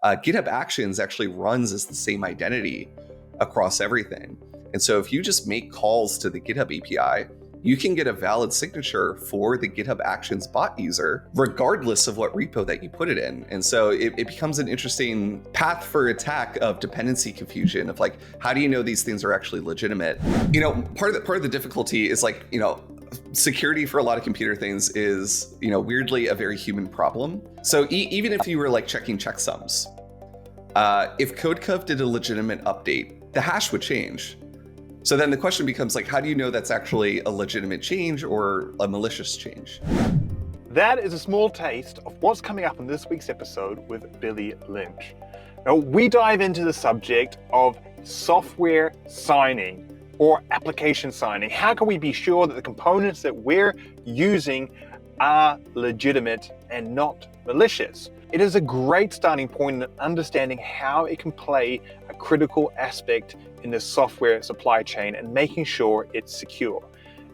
GitHub Actions actually runs as the same identity across everything. And so if you just make calls to the GitHub API, you can get a valid signature for the GitHub Actions bot user, regardless of what repo that you put it in. And so it becomes an interesting path for attack of dependency confusion of like, how do you know these things are actually legitimate? Part of the difficulty is like, security for a lot of computer things is, weirdly a very human problem. So even if you were like checking checksums, if CodeCov did a legitimate update, the hash would change. So then the question becomes like, how do you know that's actually a legitimate change or a malicious change? That is a small taste of what's coming up in this week's episode with Billy Lynch. Now, we dive into the subject of software signing or application signing. How can we be sure that the components that we're using are legitimate and not malicious? It is a great starting point in understanding how it can play a critical aspect in the software supply chain and making sure it's secure.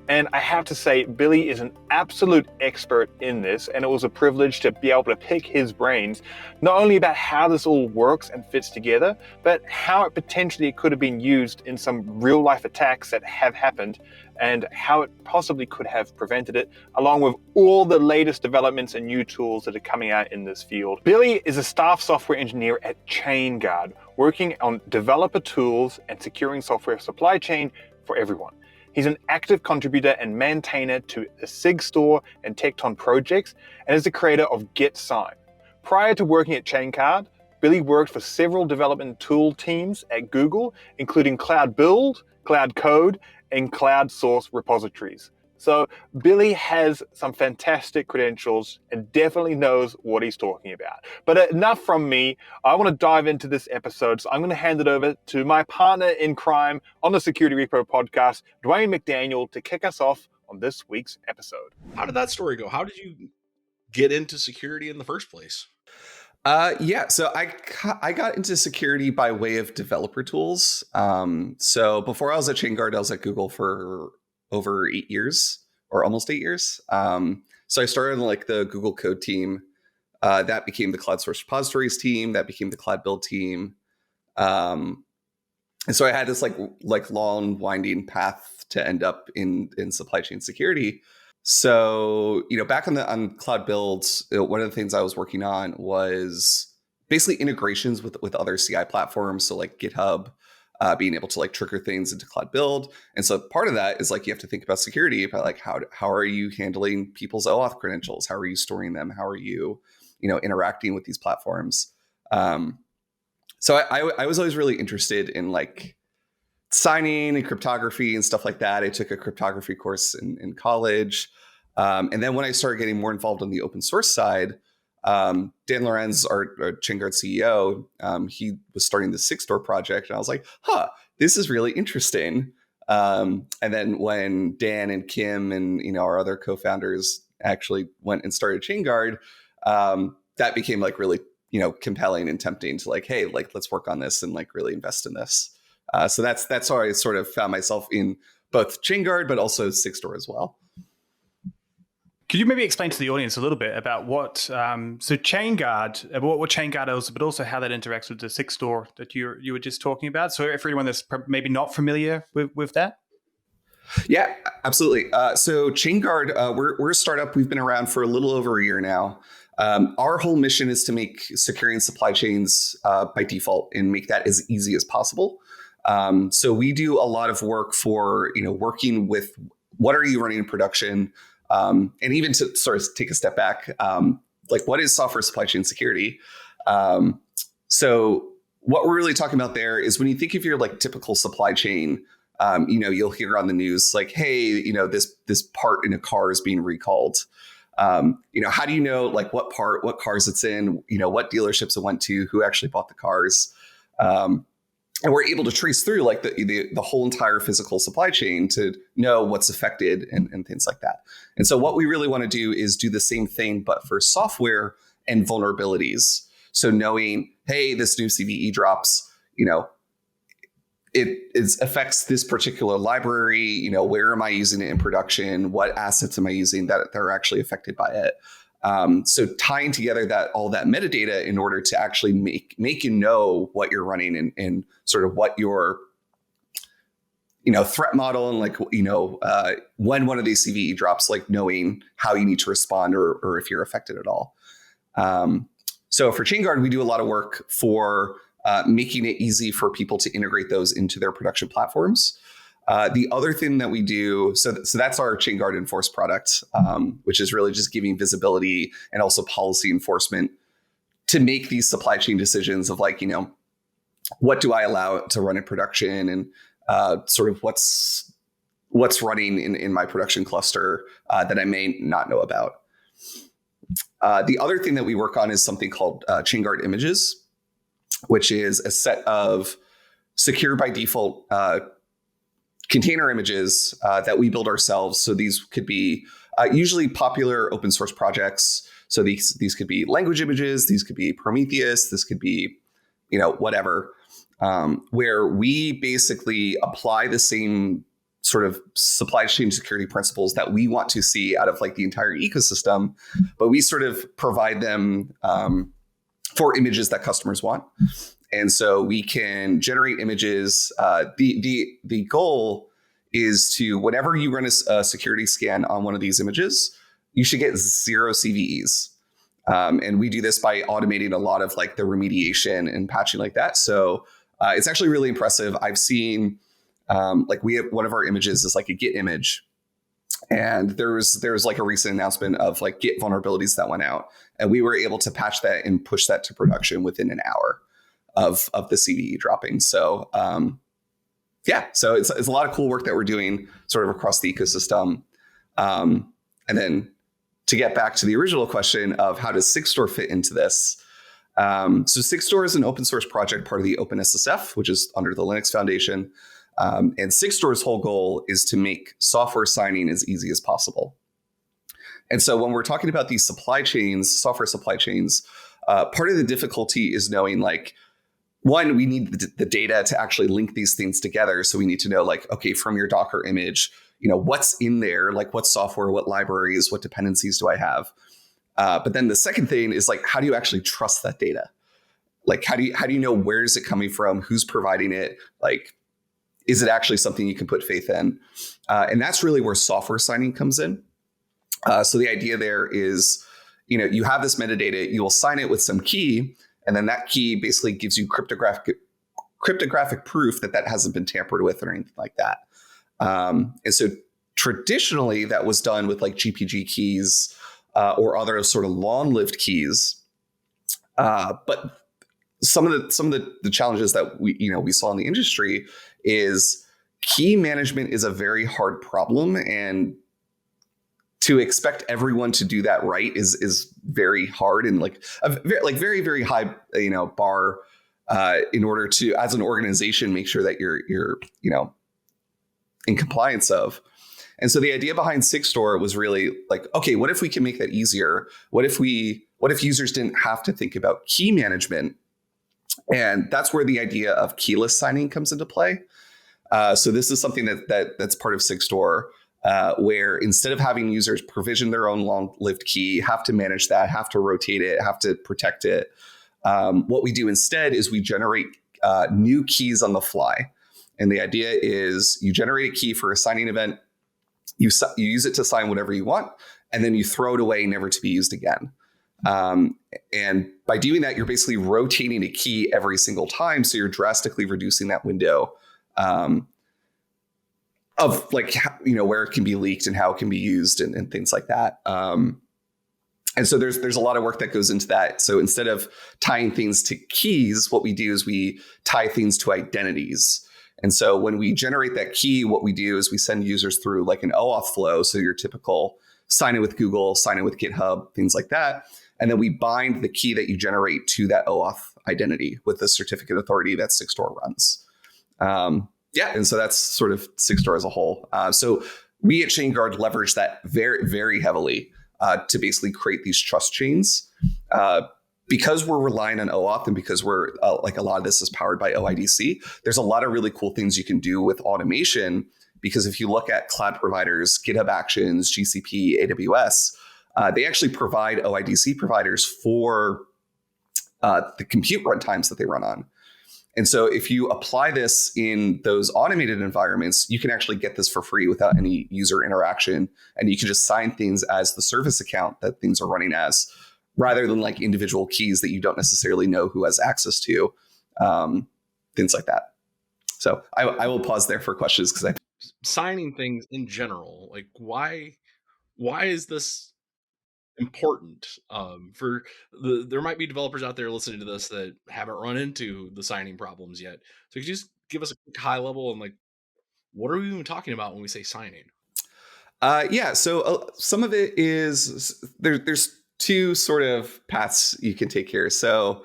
And I have to say, Billy is an absolute expert in this, and it was a privilege to be able to pick his brains, not only about how this all works and fits together, but how it potentially could have been used in some real life attacks that have happened, and how it possibly could have prevented it, along with all the latest developments and new tools that are coming out in this field. Billy is a staff software engineer at Chainguard, working on developer tools and securing software supply chain for everyone. He's an active contributor and maintainer to the Sigstore and Tekton projects and is the creator of Gitsign. Prior to working at Chainguard, Billy worked for several development tool teams at Google, including Cloud Build, Cloud Code, and Cloud Source Repositories. So Billy has some fantastic credentials and definitely knows what he's talking about. But enough from me. I want to dive into this episode, so I'm going to hand it over to my partner in crime on the Security Repo podcast, Dwayne McDaniel, to kick us off on this week's episode. How did that story go? How did you get into security in the first place? So I got into security by way of developer tools. So before I was at Chainguard, I was at Google for over 8 years or almost 8 years. So I started on like the Google Code team. That became the Cloud Source Repositories team. That became the Cloud Build team. And so I had this like long winding path to end up in supply chain security. So, back on Cloud Builds, one of the things I was working on was basically integrations with other CI platforms. So like GitHub, being able to like trigger things into Cloud Build. And so part of that is like, you have to think about security, about like, how are you handling people's OAuth credentials? How are you storing them? How are you, interacting with these platforms? So I was always really interested in like signing and cryptography and stuff like that. I took a cryptography course in college. And then when I started getting more involved on the open source side, Dan Lorenz, our Chainguard CEO, he was starting the Sigstore project. And I was like, this is really interesting. And then when Dan and Kim and, our other co-founders actually went and started Chainguard, that became like really, compelling and tempting to like, hey, like, let's work on this and like really invest in this. So that's how I sort of found myself in both Chainguard, but also Sigstore as well. Could you maybe explain to the audience a little bit about what Chainguard, what Chainguard is, but also how that interacts with the Sigstore that you were just talking about? So for anyone that's maybe not familiar with that. Yeah, absolutely. So Chainguard, we're a startup. We've been around for a little over a year now. Our whole mission is to make securing supply chains by default and make that as easy as possible. So we do a lot of work for, working with what are you running in production, and even to sort of take a step back, like what is software supply chain security? So what we're really talking about there is when you think of your like typical supply chain, you'll hear on the news like, hey, this part in a car is being recalled. How do you know like what cars it's in, what dealerships it went to, who actually bought the cars? And we're able to trace through like the whole entire physical supply chain to know what's affected and things like that. And so what we really want to do is do the same thing, but for software and vulnerabilities. So knowing, hey, this new CVE drops, it affects this particular library, where am I using it in production? What assets am I using that are actually affected by it? So tying together all that metadata in order to actually make you know what you're running and sort of what your threat model and like when one of these CVE drops, like knowing how you need to respond or if you're affected at all. So for Chainguard, we do a lot of work for making it easy for people to integrate those into their production platforms. The other thing that we do, so that's our Chainguard Enforce product, which is really just giving visibility and also policy enforcement to make these supply chain decisions of like, what do I allow to run in production and sort of what's running in my production cluster that I may not know about. The other thing that we work on is something called Chainguard Images, which is a set of secure by default container images that we build ourselves. So these could be usually popular open source projects. So these could be language images, these could be Prometheus, this could be, whatever, where we basically apply the same sort of supply chain security principles that we want to see out of like the entire ecosystem, but we sort of provide them for images that customers want. And so we can generate images. The goal is to, whenever you run a security scan on one of these images, you should get 0 CVEs. And we do this by automating a lot of like the remediation and patching like that. So it's actually really impressive. I've seen like we have one of our images is like a Git image. And there's like a recent announcement of like Git vulnerabilities that went out. And we were able to patch that and push that to production within an hour of the CVE dropping. So so it's a lot of cool work that we're doing sort of across the ecosystem. And then to get back to the original question of how does Sigstore fit into this? So Sigstore is an open source project, part of the OpenSSF, which is under the Linux Foundation. And Sigstore's whole goal is to make software signing as easy as possible. And so when we're talking about these supply chains, software supply chains, part of the difficulty is knowing like, one, we need the data to actually link these things together. So we need to know like, okay, from your Docker image, what's in there, like what software, what libraries, what dependencies do I have? But then the second thing is like, how do you actually trust that data? Like, how do you know where is it coming from? Who's providing it? Like, is it actually something you can put faith in? And that's really where software signing comes in. So the idea there is, you have this metadata, you will sign it with some key, and then that key basically gives you cryptographic proof that hasn't been tampered with or anything like that. And so traditionally that was done with like GPG keys or other sort of long-lived keys. But some of the challenges that we saw in the industry is key management is a very hard problem, and to expect everyone to do that right is very hard and like a very, very high bar in order to, as an organization, make sure that you're in compliance of. And so the idea behind Sigstore was really like, okay, what if we can make that easier? What if users didn't have to think about key management? And that's where the idea of keyless signing comes into play. So this is something that's part of Sigstore, where instead of having users provision their own long-lived key, have to manage that, have to rotate it, have to protect it, what we do instead is we generate new keys on the fly. And the idea is you generate a key for a signing event, you use it to sign whatever you want, and then you throw it away, never to be used again. And by doing that, you're basically rotating a key every single time. So you're drastically reducing that window of like, where it can be leaked and how it can be used and things like that. And so there's a lot of work that goes into that. So instead of tying things to keys, what we do is we tie things to identities. And so when we generate that key, what we do is we send users through like an OAuth flow. So your typical sign in with Google, sign in with GitHub, things like that. And then we bind the key that you generate to that OAuth identity with the certificate authority that Sigstore runs. And so that's sort of Sigstore as a whole. So we at Chainguard leverage that very, very heavily to basically create these trust chains. Because we're relying on OAuth and because we're like a lot of this is powered by OIDC, there's a lot of really cool things you can do with automation. Because if you look at cloud providers, GitHub Actions, GCP, AWS, they actually provide OIDC providers for the compute runtimes that they run on. And so if you apply this in those automated environments, you can actually get this for free without any user interaction. And you can just sign things as the service account that things are running as, rather than like individual keys that you don't necessarily know who has access to, things like that. So I will pause there for questions, because signing things in general, like why is this important? There might be developers out there listening to this that haven't run into the signing problems yet. So could you just give us a quick high level and like, what are we even talking about when we say signing? Yeah, so some of it is there's two sort of paths you can take here. So,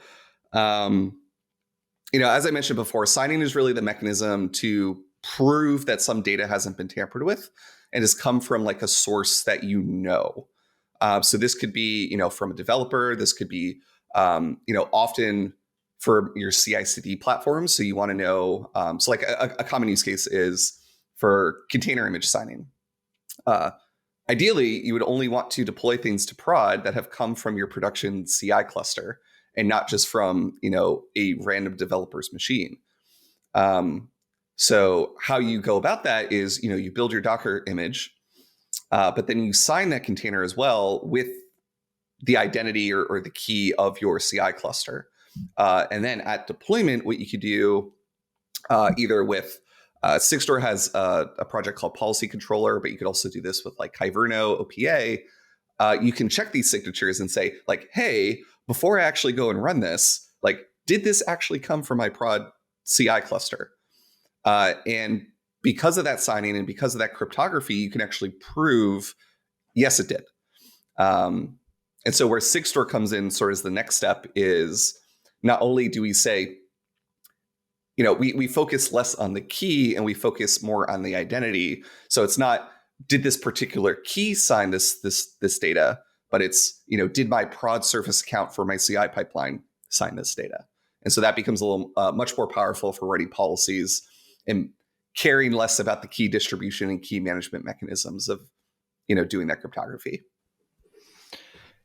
as I mentioned before, signing is really the mechanism to prove that some data hasn't been tampered with and has come from like a source that you know. So this could be, from a developer. This could be, often for your CI/CD platforms. So you want to know. So like a common use case is for container image signing. Ideally, you would only want to deploy things to prod that have come from your production CI cluster and not just from, a random developer's machine. So how you go about that is, you build your Docker image, but then you sign that container as well with the identity or the key of your CI cluster. And then at deployment, what you could do either with Sigstore has a project called Policy Controller, but you could also do this with like Kyverno, OPA. You can check these signatures and say like, hey, before I actually go and run this, like, did this actually come from my prod CI cluster? And because of that signing and because of that cryptography, you can actually prove, yes, it did. And so where Sigstore comes in sort of as the next step is not only do we say, we focus less on the key and we focus more on the identity. So it's not, did this particular key sign this data, but it's, did my prod service account for my CI pipeline sign this data? And so that becomes a little much more powerful for writing policies and caring less about the key distribution and key management mechanisms of, doing that cryptography.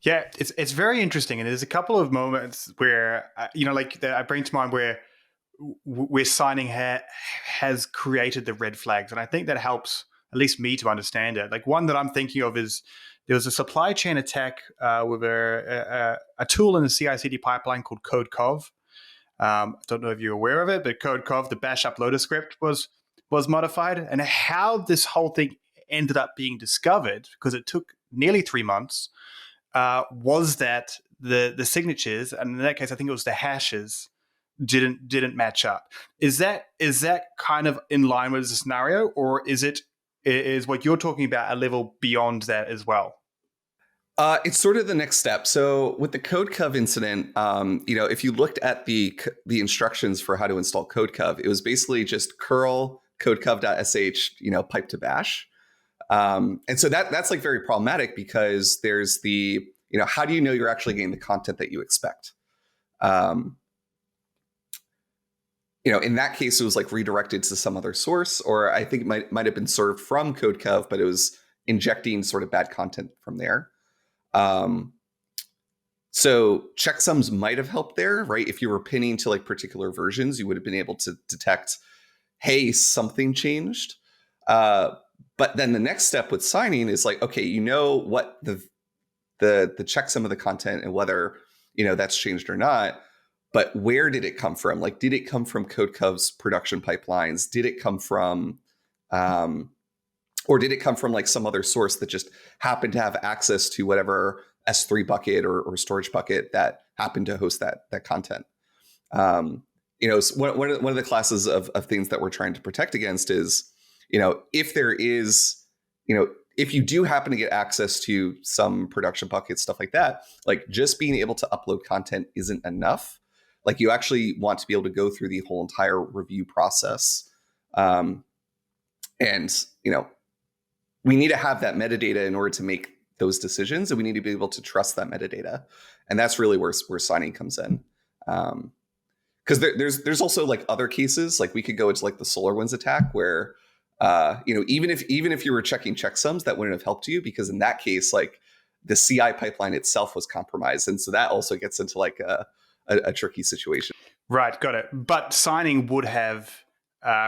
Yeah, it's very interesting. And there's a couple of moments where, I bring to mind where signing has created the red flags. And I think that helps at least me to understand it. Like one that I'm thinking of is there was a supply chain attack with a tool in the CI/CD pipeline called CodeCov. I don't know if you're aware of it, but CodeCov, the bash uploader script, was modified. And how this whole thing ended up being discovered, because it took nearly 3 months, was that the signatures, and in that case, I think it was the hashes, didn't match up. Is that kind of in line with the scenario, or is what you're talking about a level beyond that as well? It's sort of the next step. So with the CodeCov incident, if you looked at the instructions for how to install CodeCov, it was basically just curl codecov.sh, pipe to bash. And so that's like very problematic, because there's the, how do you know you're actually getting the content that you expect? In that case, it was like redirected to some other source, or I think it might have been served from CodeCov, but it was injecting sort of bad content from there. So checksums might have helped there, right? If you were pinning to like particular versions, you would have been able to detect, hey, something changed. But then the next step with signing is like, okay, what the checksum of the content and whether, that's changed or not. But where did it come from? Like, did it come from CodeCov's production pipelines? Did it come from, or did it come from like some other source that just happened to have access to whatever S3 bucket or storage bucket that happened to host that content? One of the classes of things that we're trying to protect against is, if there is, if you do happen to get access to some production buckets, stuff like that, like just being able to upload content isn't enough. Like you actually want to be able to go through the whole entire review process. And, we need to have that metadata in order to make those decisions, and we need to be able to trust that metadata. And that's really where signing comes in. Because there's also like other cases, like we could go into like the SolarWinds attack where, even if you were checking checksums, that wouldn't have helped you, because in that case, like the CI pipeline itself was compromised. And so that also gets into like a tricky situation. Right, got it. But signing would have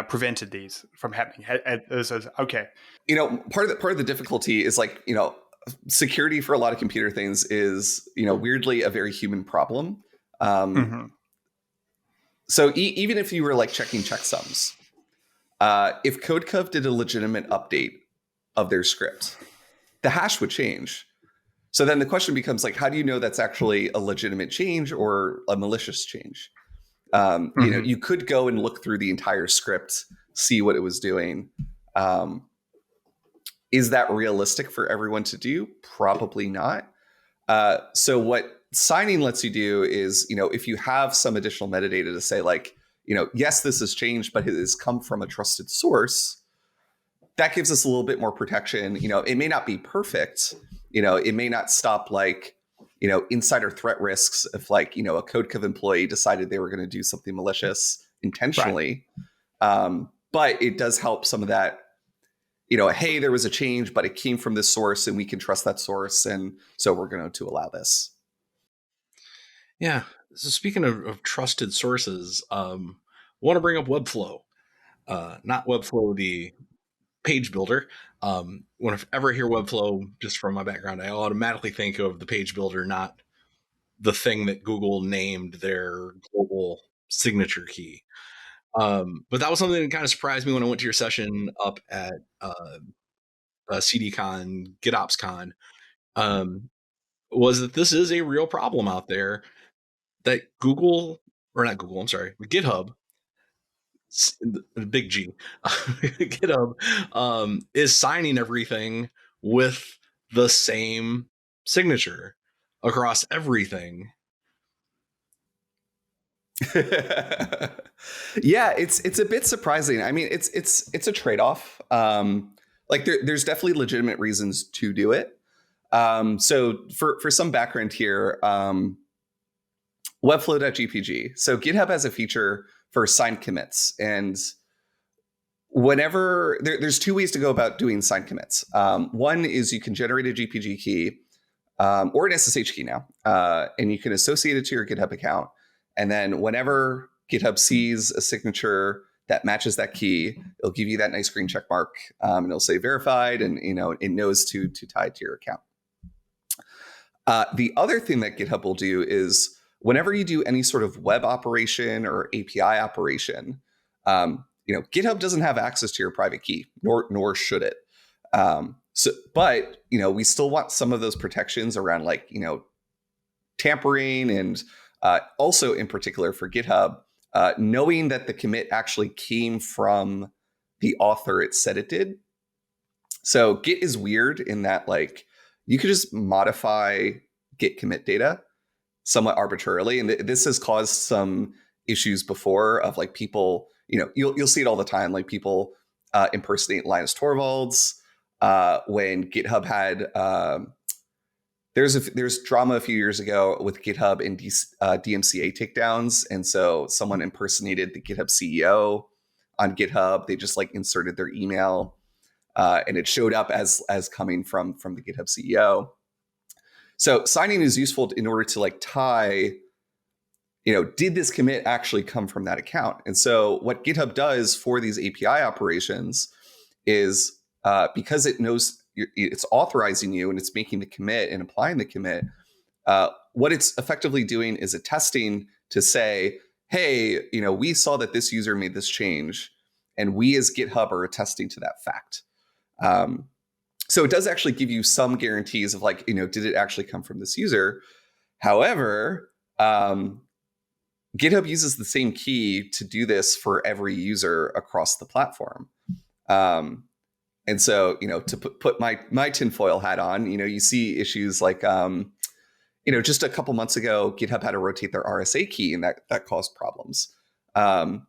prevented these from happening. Okay. Part of the difficulty is like, security for a lot of computer things is, weirdly a very human problem. So even if you were like checking checksums, if CodeCov did a legitimate update of their script, the hash would change. So then the question becomes like, how do you know that's actually a legitimate change or a malicious change? You could go and look through the entire script, see what it was doing. Is that realistic for everyone to do? Probably not. So what signing lets you do is, if you have some additional metadata to say like, yes, this has changed, but it has come from a trusted source, that gives us a little bit more protection. It may not be perfect. It may not stop like, insider threat risks if like, a CodeCov employee decided they were going to do something malicious intentionally. Right. But it does help some of that, hey, there was a change, but it came from this source and we can trust that source. And so we're going to allow this. Yeah. So speaking of trusted sources, I want to bring up Webflow, not Webflow, the page builder. Whenever I hear Webflow, just from my background, I automatically think of the page builder, not the thing that Google named their global signature key. But that was something that kind of surprised me when I went to your session up at CDCon, GitOpsCon, was that this is a real problem out there that GitHub, the big G, GitHub is signing everything with the same signature across everything. Yeah, it's a bit surprising. I mean, it's a trade-off. Like there's definitely legitimate reasons to do it. So for some background here, Webflow.gpg. So GitHub has a feature for signed commits, and whenever there's two ways to go about doing signed commits. One is you can generate a GPG key or an SSH key now, and you can associate it to your GitHub account. And then whenever GitHub sees a signature that matches that key, it'll give you that nice green check mark, and it'll say verified, and it knows to tie it to your account. The other thing that GitHub will do is whenever you do any sort of web operation or API operation, GitHub doesn't have access to your private key, nor should it. But we still want some of those protections around like tampering, and also in particular for GitHub, knowing that the commit actually came from the author it said it did. So Git is weird in that like you could just modify Git commit data somewhat arbitrarily, and this has caused some issues before of like people. You'll see it all the time, like people impersonate Linus Torvalds. When GitHub had there's drama a few years ago with GitHub and DMCA takedowns, and so someone impersonated the GitHub CEO on GitHub. They just like inserted their email, and it showed up as coming from the GitHub CEO. So signing is useful in order to like tie, did this commit actually come from that account? And so what GitHub does for these API operations is because it knows it's authorizing you and it's making the commit and applying the commit, what it's effectively doing is attesting to say, hey, we saw that this user made this change, and we as GitHub are attesting to that fact. So it does actually give you some guarantees of like, did it actually come from this user? However, GitHub uses the same key to do this for every user across the platform. And so, to put my tinfoil hat on, you see issues like, just a couple months ago, GitHub had to rotate their RSA key, and that caused problems. So,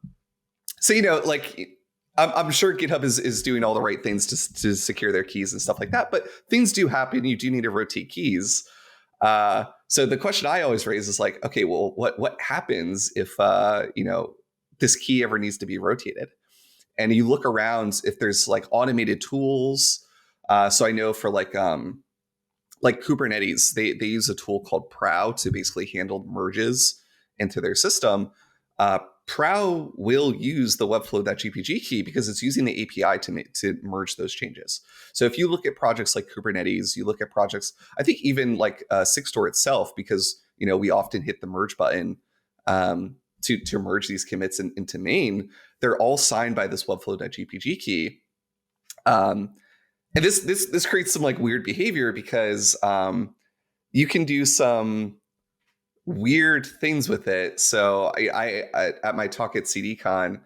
like, I'm sure GitHub is doing all the right things to secure their keys and stuff like that, but things do happen. You do need to rotate keys. So the question I always raise is like, okay, well, what happens if this key ever needs to be rotated? And you look around if there's like automated tools. So I know for like like Kubernetes, they use a tool called Prow to basically handle merges into their system. Prow will use the Webflow.gpg key because it's using the API to merge those changes. So if you look at projects like Kubernetes, you look at projects, I think even like Sigstore itself, because we often hit the merge button to merge these commits into main, they're all signed by this Webflow.gpg key. And this creates some like weird behavior because you can do some weird things with it. So I at my talk at CDCon,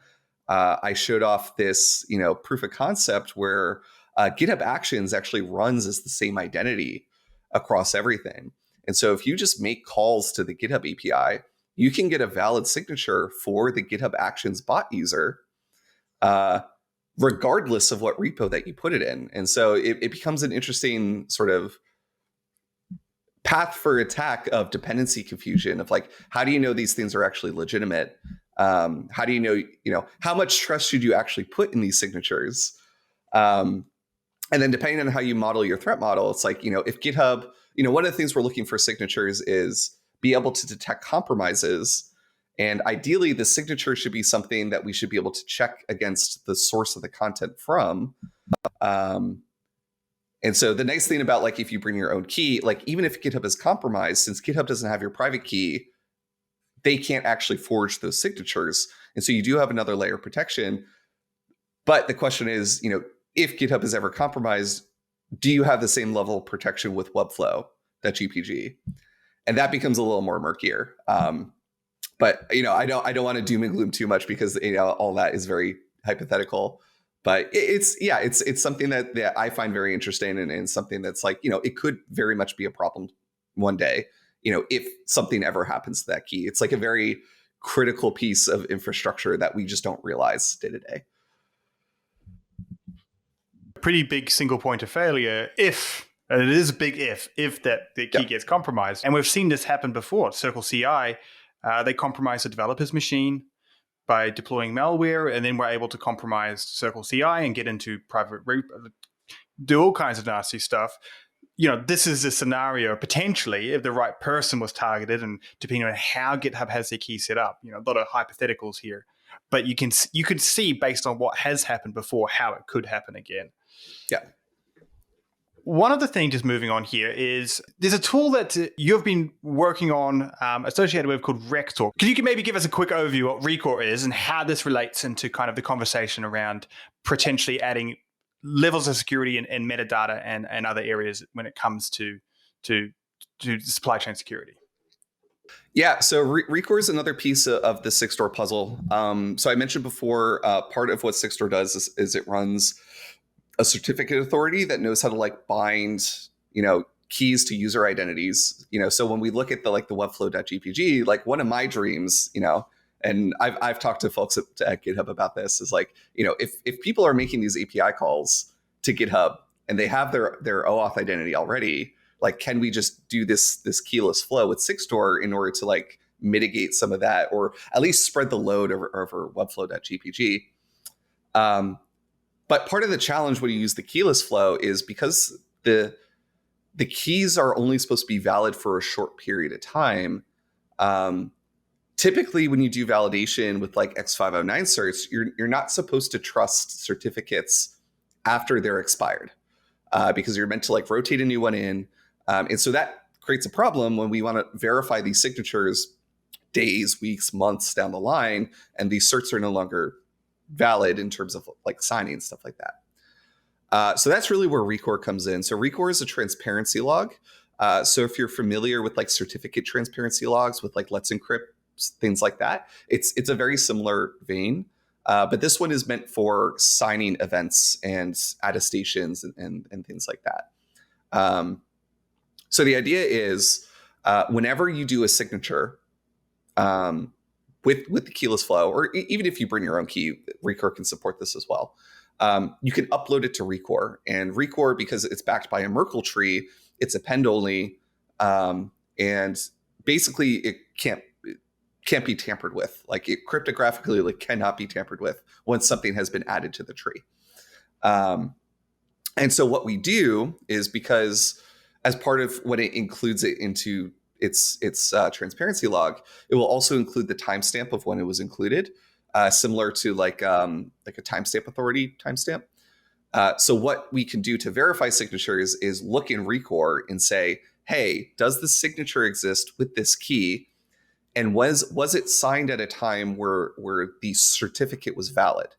I showed off this proof of concept where GitHub Actions actually runs as the same identity across everything. And so if you just make calls to the GitHub API, you can get a valid signature for the GitHub Actions bot user, regardless of what repo that you put it in. And so it becomes an interesting sort of path for attack of dependency confusion of like, how do you know these things are actually legitimate? How do you know, how much trust should you actually put in these signatures? And then depending on how you model your threat model, it's like, if GitHub, one of the things we're looking for signatures is be able to detect compromises. And ideally, the signature should be something that we should be able to check against the source of the content from. And so the nice thing about like if you bring your own key, like even if GitHub is compromised, since GitHub doesn't have your private key, they can't actually forge those signatures. And so you do have another layer of protection. But the question is, if GitHub is ever compromised, do you have the same level of protection with Webflow.gpg? And that becomes a little more murkier. But I don't want to doom and gloom too much because all that is very hypothetical. But it's something that I find very interesting and something that's like, it could very much be a problem one day, if something ever happens to that key. It's like a very critical piece of infrastructure that we just don't realize day to day. Pretty big single point of failure and it is a big if that the key gets compromised. And we've seen this happen before. Circle CI, they compromised the developer's machine by deploying malware, and then we're able to compromise Circle CI and get into private do all kinds of nasty stuff. This is a scenario potentially if the right person was targeted, and depending on how GitHub has their key set up, a lot of hypotheticals here, but you could see based on what has happened before how it could happen again. Yeah. One of the things, just moving on here, is there's a tool that you've been working on associated with called Rector. Could you maybe give us a quick overview of what Recor is and how this relates into kind of the conversation around potentially adding levels of security and metadata and other areas when it comes to supply chain security? Yeah, so Recor is another piece of the Sigstore puzzle. So I mentioned before, part of what Sigstore does is it runs a certificate authority that knows how to like bind, keys to user identities. So when we look at the Webflow.gpg, like one of my dreams, and I've talked to folks at GitHub about this, is like, if people are making these API calls to GitHub and they have their OAuth identity already, like, can we just do this keyless flow with Sigstore in order to like mitigate some of that, or at least spread the load over Webflow.gpg? But part of the challenge when you use the keyless flow is because the keys are only supposed to be valid for a short period of time. Typically, when you do validation with like X509 certs, you're not supposed to trust certificates after they're expired because you're meant to like rotate a new one in. And so that creates a problem when we want to verify these signatures days, weeks, months down the line, and these certs are no longer valid in terms of like signing and stuff like that. So that's really where Recor comes in. So Recor is a transparency log. So if you're familiar with like certificate transparency logs with like Let's Encrypt, things like that, it's a very similar vein. But this one is meant for signing events and attestations and things like that. So the idea is whenever you do a signature, with the keyless flow, or even if you bring your own key, Recor can support this as well. You can upload it to Recor, and Recor, because it's backed by a Merkle tree, it's append only, and basically it can't be tampered with. Like it cryptographically cannot be tampered with once something has been added to the tree. And so what we do is, because as part of when it includes it into its transparency log, it will also include the timestamp of when it was included, similar to like a timestamp authority timestamp. So what we can do to verify signatures is look in Recor and say, hey, does the signature exist with this key? And was it signed at a time where the certificate was valid?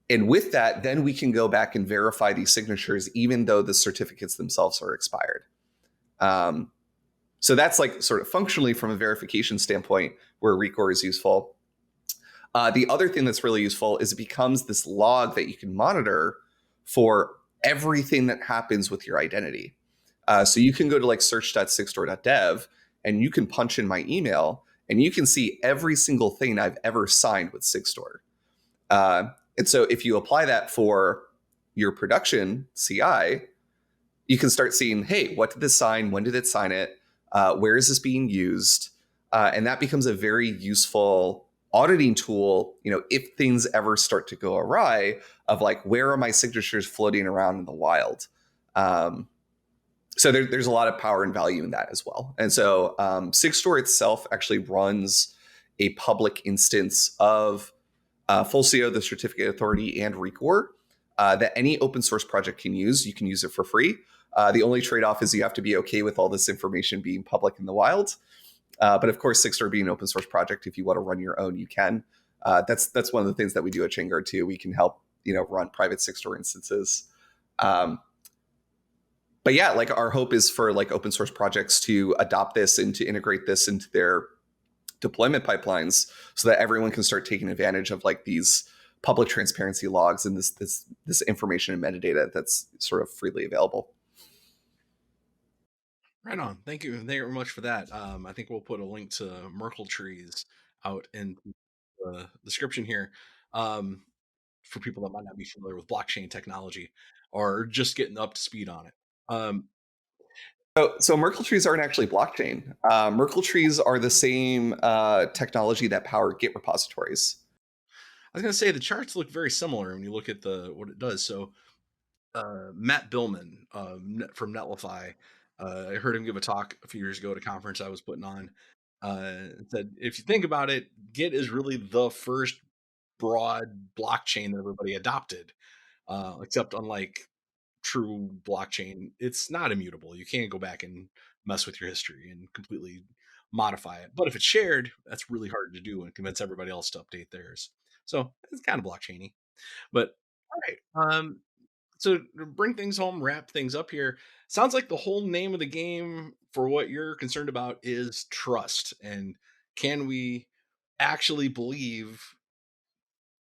And with that, then we can go back and verify these signatures, even though the certificates themselves are expired. So that's like sort of functionally from a verification standpoint where Recor is useful. The other thing that's really useful is it becomes this log that you can monitor for everything that happens with your identity. So you can go to like search.sigstore.dev and you can punch in my email and you can see every single thing I've ever signed with Sigstore. And so if you apply that for your production CI, you can start seeing, hey, what did this sign? When did it sign it? Where is this being used? And that becomes a very useful auditing tool, if things ever start to go awry, of like, where are my signatures floating around in the wild? So there's a lot of power and value in that as well. And so Sigstore itself actually runs a public instance of Fulcio, the certificate authority, and Recor that any open source project can use. You can use it for free. The only trade-off is you have to be okay with all this information being public in the wild. But of course, Sigstore being an open source project, if you want to run your own, you can. That's one of the things that we do at Chainguard too. We can help run private Sigstore instances. But yeah, like our hope is for like open source projects to adopt this and to integrate this into their deployment pipelines so that everyone can start taking advantage of like these public transparency logs and this information and metadata that's sort of freely available. Right on. Thank you very much for that. I think we'll put a link to Merkle trees out in the description here for people that might not be familiar with blockchain technology or just getting up to speed on it. So Merkle trees aren't actually blockchain. Merkle trees are the same technology that power Git repositories. I was going to say the charts look very similar when you look at what it does. So Matt Billman from Netlify, I heard him give a talk a few years ago at a conference I was putting on. Said, if you think about it, Git is really the first broad blockchain that everybody adopted, except unlike true blockchain, it's not immutable. You can't go back and mess with your history and completely modify it. But if it's shared, that's really hard to do and convince everybody else to update theirs. So it's kind of blockchainy. But all right. So to bring things home, wrap things up here, sounds like the whole name of the game for what you're concerned about is trust. And can we actually believe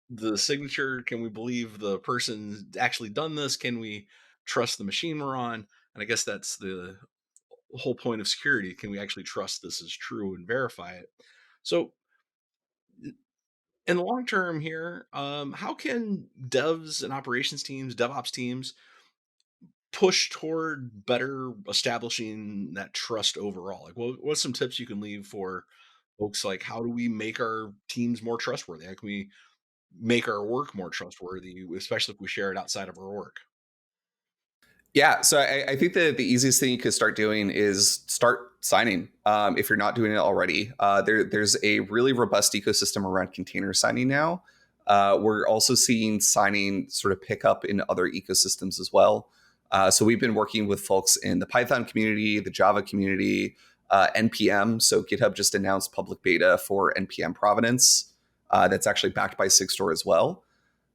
the signature? Can we believe the person's actually done this? Can we trust the machine we're on? And I guess that's the whole point of security. Can we actually trust this is true and verify it? So in the long term here, how can devs and operations teams, DevOps teams, push toward better establishing that trust overall? Like, what's some tips you can leave for folks? Like, how do we make our teams more trustworthy? How can we make our work more trustworthy, especially if we share it outside of our work? Yeah, so I think that the easiest thing you could start doing is start signing if you're not doing it already. There's a really robust ecosystem around container signing now. We're also seeing signing sort of pick up in other ecosystems as well. So we've been working with folks in the Python community, the Java community, NPM. So GitHub just announced public beta for NPM provenance that's actually backed by Sigstore as well.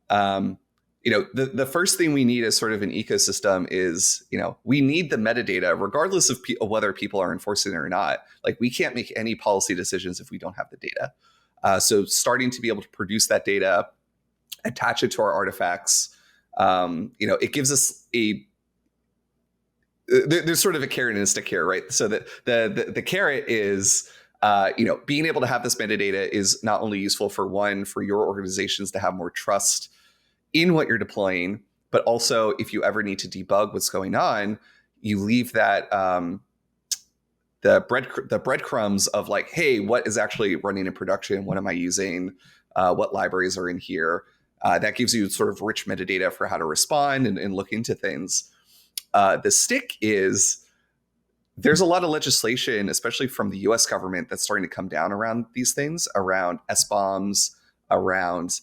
The first thing we need as sort of an ecosystem is, we need the metadata, regardless of whether people are enforcing it or not. Like, we can't make any policy decisions if we don't have the data. So starting to be able to produce that data, attach it to our artifacts, it gives us there's sort of a carrot and a stick here, right? So that the carrot is, being able to have this metadata is not only useful for your organizations to have more trust in what you're deploying, but also if you ever need to debug what's going on, you leave that the breadcrumbs of like, hey, what is actually running in production? What am I using? What libraries are in here? That gives you sort of rich metadata for how to respond and look into things. The stick is there's a lot of legislation, especially from the US government, that's starting to come down around these things, around SBOMs, around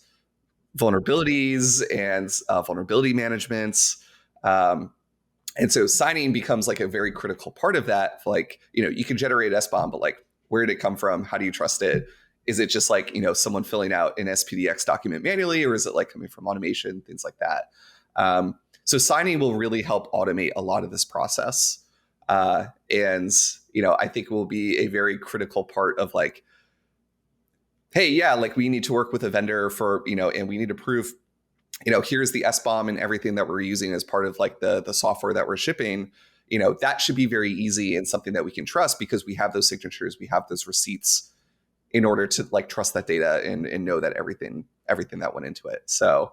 vulnerabilities and vulnerability managements. And so signing becomes like a very critical part of that. Like, you can generate SBOM, but like, where did it come from? How do you trust it? Is it just like, someone filling out an SPDX document manually, or is it like coming from automation, things like that? So signing will really help automate a lot of this process. And I think will be a very critical part of like, hey, yeah, like we need to work with a vendor for, and we need to prove, here's the SBOM and everything that we're using as part of like the software that we're shipping. That should be very easy and something that we can trust because we have those signatures, we have those receipts in order to like trust that data and know that everything that went into it. So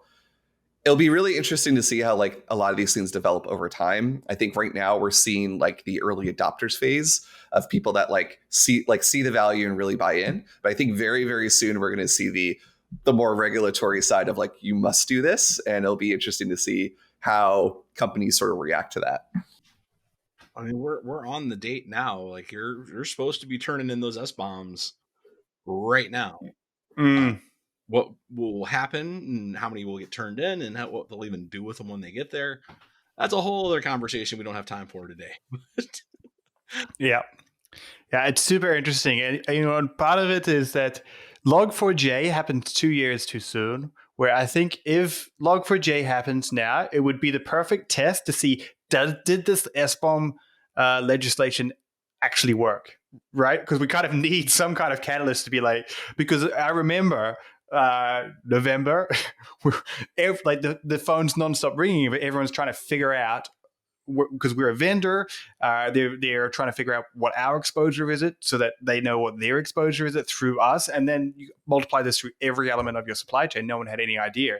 it'll be really interesting to see how like a lot of these things develop over time. I think right now we're seeing like the early adopters phase of people that see the value and really buy in. But I think very, very soon we're going to see the more regulatory side of like, you must do this. And it'll be interesting to see how companies sort of react to that. I mean, we're on the date now. Like you're supposed to be turning in those SBOMs right now. What will happen and how many will get turned in and what they'll even do with them when they get there. That's a whole other conversation we don't have time for today. Yeah, it's super interesting. And, and part of it is that Log4j happened 2 years too soon, where I think if Log4j happens now, it would be the perfect test to see, did this SBOM legislation actually work, right? Because we kind of need some kind of catalyst to be like, because I remember November, like the phone's nonstop ringing, but everyone's trying to figure out, because we're a vendor, they're trying to figure out what our exposure is it so that they know what their exposure is it through us. And then you multiply this through every element of your supply chain. No one had any idea.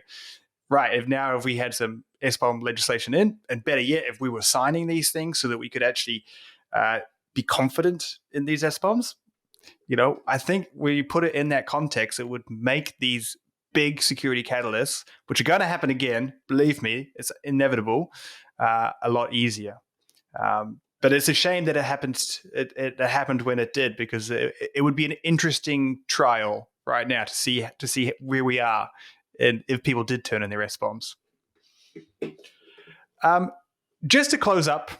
Right. If we had some SBOM legislation in, and better yet, if we were signing these things so that we could actually be confident in these SBOMs, I think when you put it in that context, it would make these big security catalysts, which are going to happen again, believe me, it's inevitable, a lot easier. But it's a shame that it happened when it did, because it would be an interesting trial right now to see where we are and if people did turn in their SBOMs. Just to close up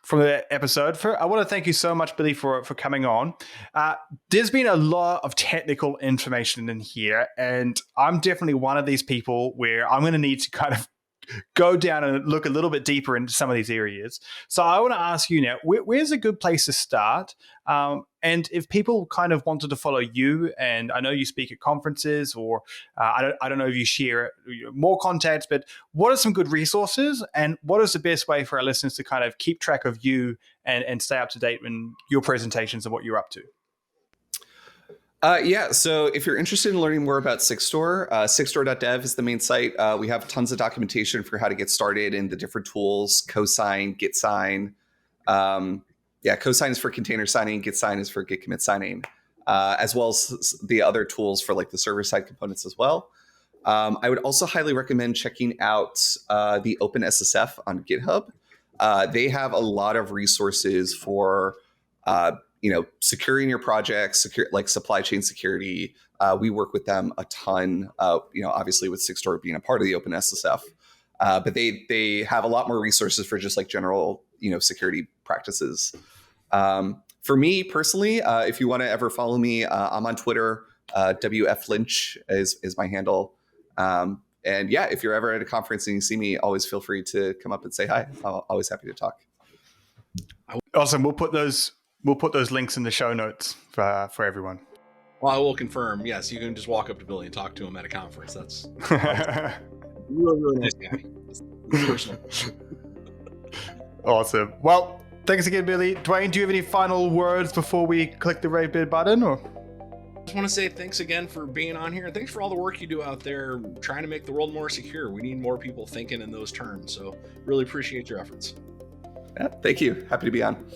from the episode, I want to thank you so much, Billy, for coming on. There's been a lot of technical information in here, and I'm definitely one of these people where I'm going to need to kind of go down and look a little bit deeper into some of these areas. So I want to ask you now, where's a good place to start? And if people kind of wanted to follow you, and I know you speak at conferences, or I don't know if you share more contacts, but what are some good resources, and what is the best way for our listeners to kind of keep track of you and stay up to date in your presentations and what you're up to? So if you're interested in learning more about Sigstore, sigstore.dev is the main site. We have tons of documentation for how to get started in the different tools, Cosign, Gitsign. Cosign is for container signing, Gitsign is for Git commit signing, as well as the other tools for like the server-side components as well. I would also highly recommend checking out the OpenSSF on GitHub. They have a lot of resources for securing your projects, like supply chain security. We work with them a ton, obviously with Sigstore being a part of the OpenSSF. But they have a lot more resources for just like general, security practices. For me personally, if you want to ever follow me, I'm on Twitter. WF Lynch is my handle. And yeah, if you're ever at a conference and you see me, always feel free to come up and say hi. I'm always happy to talk. Awesome. We'll put those links in the show notes for everyone. Well, I will confirm. Yes, you can just walk up to Billy and talk to him at a conference. That's really nice guy. Personal. Awesome. Well, thanks again, Billy. Dwayne, do you have any final words before we click the rate bid button? Or? I just want to say thanks again for being on here, and thanks for all the work you do out there trying to make the world more secure. We need more people thinking in those terms. So really appreciate your efforts. Yeah, thank you. Happy to be on.